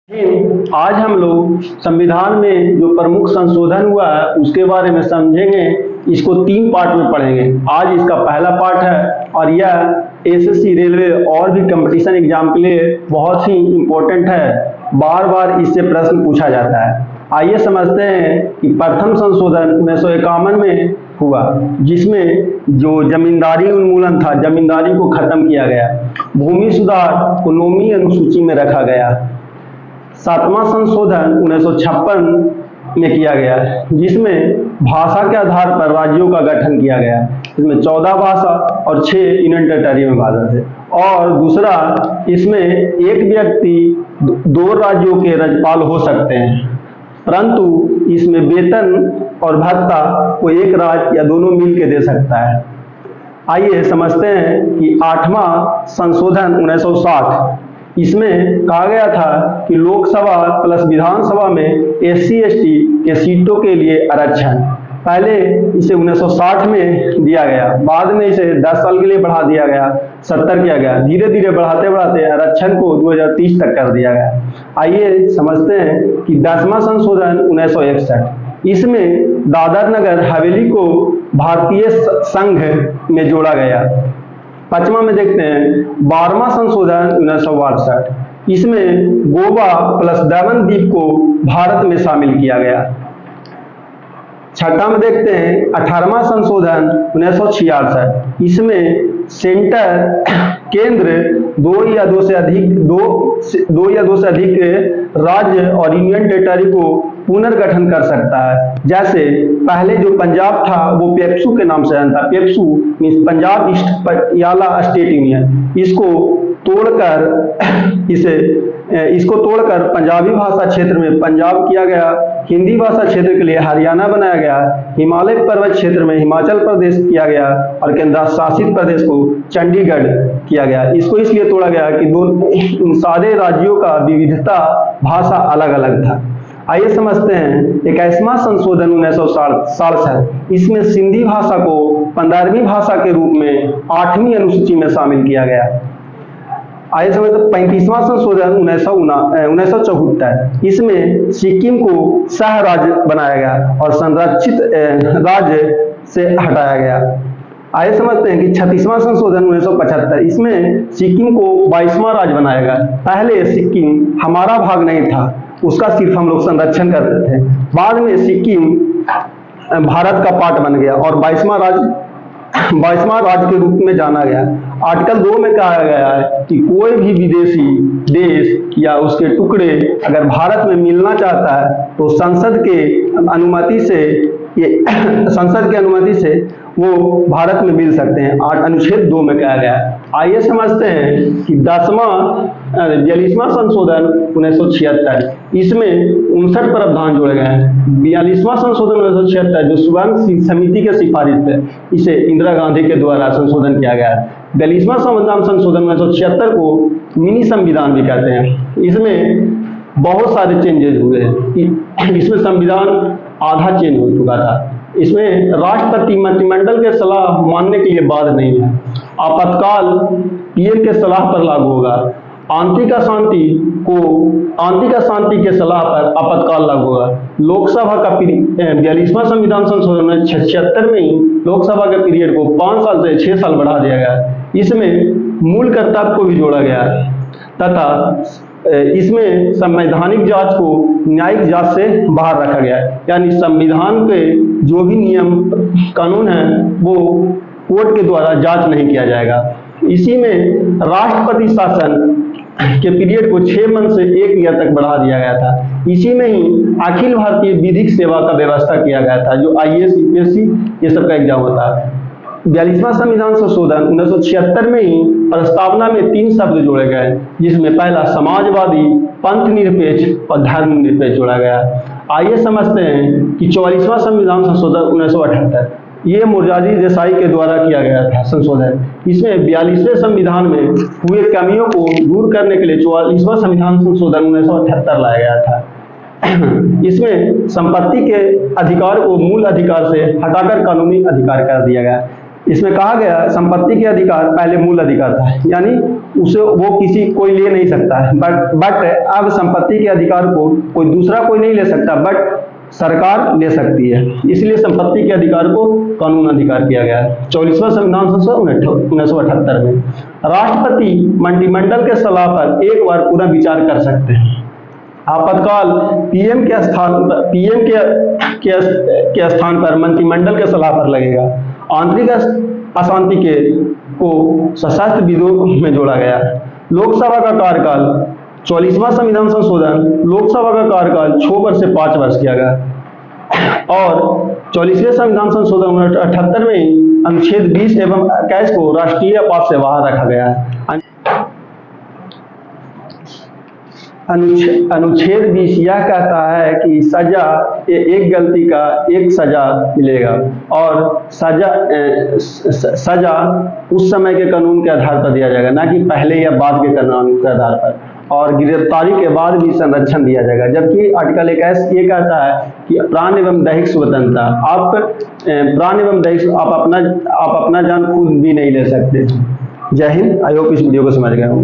आज हम लोग संविधान में जो प्रमुख संशोधन हुआ है उसके बारे में समझेंगे। इसको 3 पार्ट में पढ़ेंगे। आज इसका पहला पार्ट है और यह एसएससी, रेलवे और भी कंपटीशन एग्जाम के लिए बहुत ही इम्पोर्टेंट है। बार बार इससे प्रश्न पूछा जाता है। आइए समझते हैं कि प्रथम संशोधन 1951 में हुआ, जिसमें जो जमींदारी उन्मूलन था, जमींदारी को खत्म किया गया। भूमि सुधार को 9वीं अनुसूची में रखा गया। 7वां संशोधन 1956 में किया गया, जिसमें भाषा के आधार पर राज्यों का गठन किया गया। इसमें 14 भाषा और 6 यूनियन टेरिटरी में भाषा थे। और दूसरा, इसमें एक व्यक्ति 2 राज्यों के राज्यपाल हो सकते हैं, परंतु इसमें वेतन और भत्ता को एक राज्य या दोनों मिल के दे सकता है। आइए समझते हैं कि 8वां संशोधन 1960, इसमें कहा गया था कि लोकसभा प्लस विधानसभा में एससी एसटी के सीटों के लिए आरक्षण। पहले इसे 1960 में दिया गया, बाद में इसे 10 साल के लिए बढ़ा दिया गया, 70 किया गया। धीरे धीरे बढ़ाते बढ़ाते आरक्षण को 2030 तक कर दिया गया। आइए समझते हैं कि 10वां संशोधन 1961, इसमें दादर नगर हवेली को भारतीय संघ में जोड़ा गया। 5वां में देखते हैं 12वां संशोधन 1962, इसमें गोवा प्लस दमन द्वीप को भारत में शामिल किया गया। 6वां में देखते हैं 18वां संशोधन 1966, इसमें सेंटर केंद्र 2 या 2 से अधिक राज्य और यूनियन टेरिटरी को पुनर्गठन कर सकता है। जैसे पहले जो पंजाब था वो पेप्सू के नाम से था। PEPSU means Punjab east Patiala state union. इसको तोड़कर पंजाबी भाषा क्षेत्र में पंजाब किया गया। हिंदी भाषा क्षेत्र के लिए हरियाणा बनाया गया। हिमालय पर्वत क्षेत्र में हिमाचल प्रदेश किया गया और केंद्र शासित प्रदेश को चंडीगढ़ किया गया। इसको इसलिए तोड़ा गया कि इन सारे राज्यों का विविधता भाषा अलग अलग था। आइए समझते हैं 21वां संशोधन 1967, इसमें सिंधी भाषा को 15वीं भाषा के रूप में 8वीं अनुसूची में शामिल किया गया। आइए समझते हैं 35वां संशोधन 1974, इसमें सिक्किम को सह राज्य बनाया गया और संरक्षित राज्य से हटाया गया। आइए समझते हैं कि 36वां संशोधन 1975, इसमें सिक्किम को 22वां राज्य बनाया गया। पहले सिक्किम हमारा भाग नहीं था, उसका सिर्फ हम लोग संरक्षण करते थे। बाद में सिक्किम भारत का पार्ट बन गया और 22वां राज्य के रूप में जाना गया। आर्टिकल 2 में कहा गया है कि कोई भी विदेशी देश या उसके टुकड़े अगर भारत में मिलना चाहता है तो संसद के अनुमति से वो भारत में मिल सकते हैं। अनुच्छेद 2 में कहा गया है। आइए समझते हैं कि 42वां संशोधन 1976, इसमें 59 प्रावधान जोड़े गए हैं। 42वां संशोधन 1976 जो सुवर्ण समिति के सिफारिश पे, इसे इंदिरा गांधी के द्वारा संशोधन किया गया है। 42वां संविधान संशोधन 1976 को मिनी संविधान भी कहते हैं। इसमें बहुत सारे चेंजेस हुए हैं। इसमें संविधान आधा चेंज हो चुका था। इसमें राष्ट्रपति मंत्रिमंडल के सलाह मानने के लिए बाध्य नहीं है। आपातकाल पीएम के सलाह पर लागू होगा। आंतरिक अशांति के सलाह पर आपातकाल लागू होगा। लोकसभा का 42वां संविधान संशोधन में 76 में ही लोकसभा के पीरियड को 5 साल से 6 साल बढ़ा दिया गया। इसमें मूल कर्तव्य को भी जोड़ा गया तथा इसमें संवैधानिक जांच को न्यायिक जांच से बाहर रखा गया है। यानी संविधान के जो भी नियम कानून है वो कोर्ट के द्वारा जांच नहीं किया जाएगा। इसी में राष्ट्रपति शासन के पीरियड को 6 मंथ से 1 ईयर तक बढ़ा दिया गया था। इसी में ही अखिल भारतीय विधिक सेवा का व्यवस्था किया गया था, जो IAS UPSC ये सब का एग्जाम होता है। 42वां संविधान संशोधन 1976 में ही प्रस्तावना में 3 शब्द जोड़े गए, जिसमें पहला समाजवादी, पंथ निरपेक्ष और धर्म निरपेक्ष जोड़ा गया। आइए समझते हैं कि 44वां संविधान संशोधन 1978, ये मोरारजी देसाई के द्वारा किया गया था संशोधन। इसमें 42वें संविधान में हुए कमियों को दूर करने के लिए 44वां संविधान संशोधन 1978 लाया गया था। इसमें संपत्ति के अधिकार को मूल अधिकार से हटाकर कानूनी अधिकार कर दिया गया। इसमें कहा गया संपत्ति के अधिकार पहले मूल अधिकार था, यानी उसे वो कोई ले नहीं सकता है, बट अब संपत्ति के अधिकार को कोई नहीं ले सकता, बट सरकार ले सकती है। इसलिए संपत्ति के अधिकार को कानून अधिकार किया गया है 44वां संविधान संशोधन 1978 में। राष्ट्रपति मंत्रिमंडल के सलाह पर एक बार पुनः विचार कर सकते हैं। आपातकाल पीएम के स्थान पर मंत्रिमंडल के सलाह पर लगेगा। आंतरिक अशांति को सशस्त्र विद्रोह में जोड़ा गया है। लोकसभा का कार्यकाल 44वां संविधान संशोधन लोकसभा का कार्यकाल 6 वर्ष से 5 वर्ष किया गया और 44वें संविधान संशोधन 1978 में अनुच्छेद 20 एवं 21 को राष्ट्रीय आपात से बाहर रखा गया है। अनुच्छेद 20 यह कहता है कि सजा एक गलती का एक सजा मिलेगा और सजा उस समय के कानून के आधार पर दिया जाएगा, ना कि पहले या बाद के कानून के आधार पर, और गिरफ्तारी के बाद भी संरक्षण दिया जाएगा। जबकि आर्टिकल 21 ये कहता है कि प्राण एवं दैहिक स्वतंत्रता, आप प्राण एवं दैहिक आप अपना जान खुद भी नहीं ले सकते। जय हिंद। आई होप इस वीडियो को समझ गए होंगे।